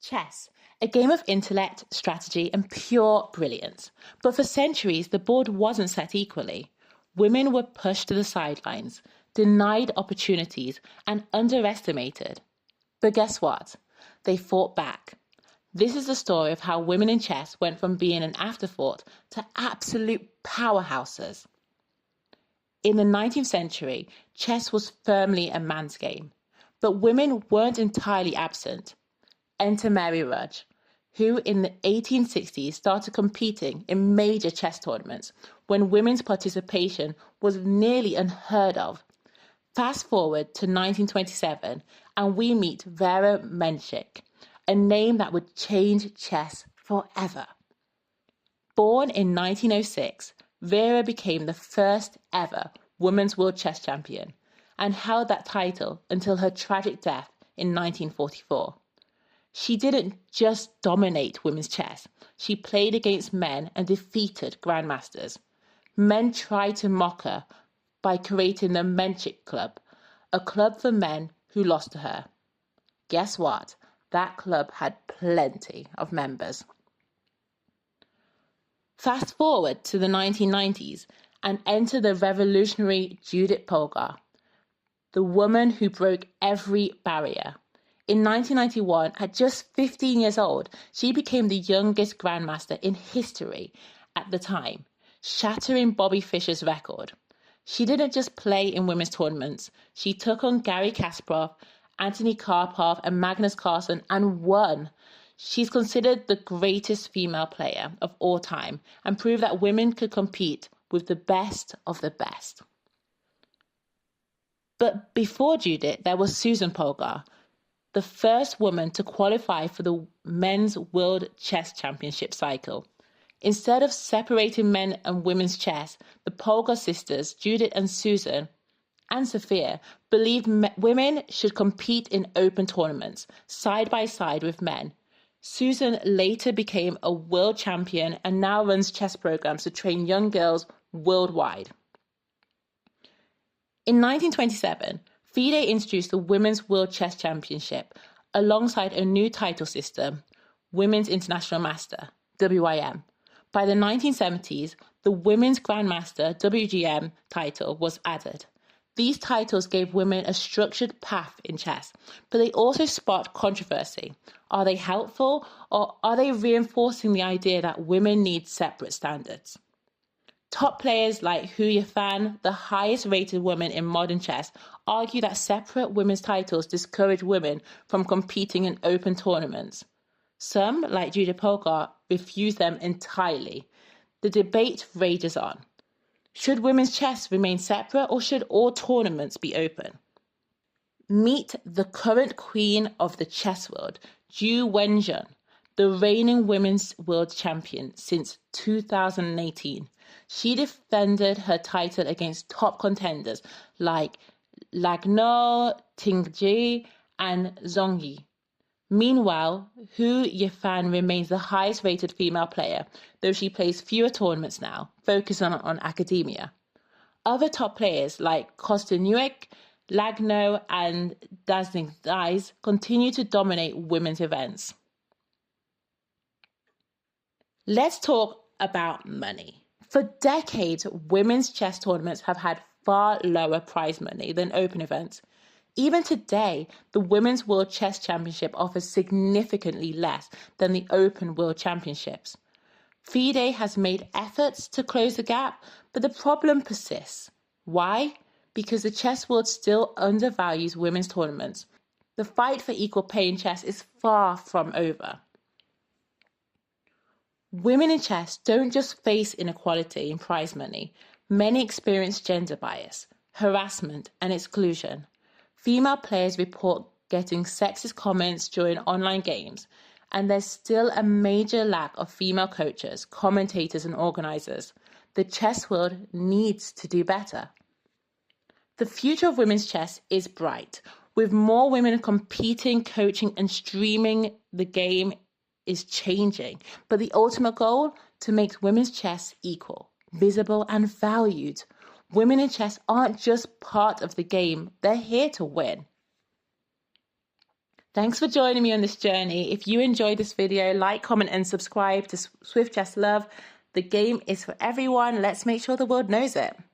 Chess, a game of intellect, strategy, and pure brilliance. But for centuries, the board wasn't set equally. Women were pushed to the sidelines, denied opportunities, and underestimated. But guess what? They fought back. This is the story of how women in chess went from being an afterthought to absolute powerhouses. In the 19th century, chess was firmly a man's game, but women weren't entirely absent. Enter Mary Rudge, who in the 1860s started competing in major chess tournaments when women's participation was nearly unheard of. Fast forward to 1927 and we meet Vera Menchik, a name that would change chess forever. Born in 1906, Vera became the first ever women's world chess champion and held that title until her tragic death in 1944. She didn't just dominate women's chess, she played against men and defeated grandmasters. Men tried to mock her by creating the Menchik Club, a club for men who lost to her. Guess what? That club had plenty of members. Fast forward to the 1990s and enter the revolutionary Judith Polgar, the woman who broke every barrier. In 1991, at just 15 years old, she became the youngest grandmaster in history at the time, shattering Bobby Fischer's record. She didn't just play in women's tournaments. She took on Garry Kasparov, Anthony Karpov, and Magnus Carlsen and won. She's considered the greatest female player of all time and proved that women could compete with the best of the best. But before Judith, there was Susan Polgar, the first woman to qualify for the Men's World Chess Championship cycle. Instead of separating men and women's chess, the Polgar sisters, Judith and Susan, and Sophia, believed women should compete in open tournaments, side by side with men. Susan later became a world champion and now runs chess programs to train young girls worldwide. In 1927, FIDE introduced the Women's World Chess Championship alongside a new title system, Women's International Master, WIM. By the 1970s, the Women's Grandmaster, WGM, title was added. These titles gave women a structured path in chess, but they also sparked controversy. Are they helpful, or are they reinforcing the idea that women need separate standards? Top players like Hu Yifan, the highest rated woman in modern chess, argue that separate women's titles discourage women from competing in open tournaments. Some, like Judith Polgar, refuse them entirely. The debate rages on. Should women's chess remain separate or should all tournaments be open? Meet the current queen of the chess world, Zhu Wenjun, the reigning women's world champion since 2018. She defended her title against top contenders like Lagno, Tingji, and Zhongyi. Meanwhile, Hu Yifan remains the highest rated female player, though she plays fewer tournaments now, focusing on academia. Other top players like Kostyniuk, Lagno, and Dazzling Eyes continue to dominate women's events. Let's talk about money. For decades, women's chess tournaments have had far lower prize money than open events. Even today, the Women's World Chess Championship offers significantly less than the Open World Championships. FIDE has made efforts to close the gap, but the problem persists. Why? Because the chess world still undervalues women's tournaments. The fight for equal pay in chess is far from over. Women in chess don't just face inequality in prize money. Many experience gender bias, harassment, and exclusion. Female players report getting sexist comments during online games, and there's still a major lack of female coaches, commentators, and organizers. The chess world needs to do better. The future of women's chess is bright. With more women competing, coaching, and streaming, the game is changing. But the ultimate goal? To make women's chess equal, visible, and valued. Women in chess aren't just part of the game, they're here to win. Thanks for joining me on this journey. If you enjoyed this video, like, comment, and subscribe to Swift Chess Love. The game is for everyone. Let's make sure the world knows it.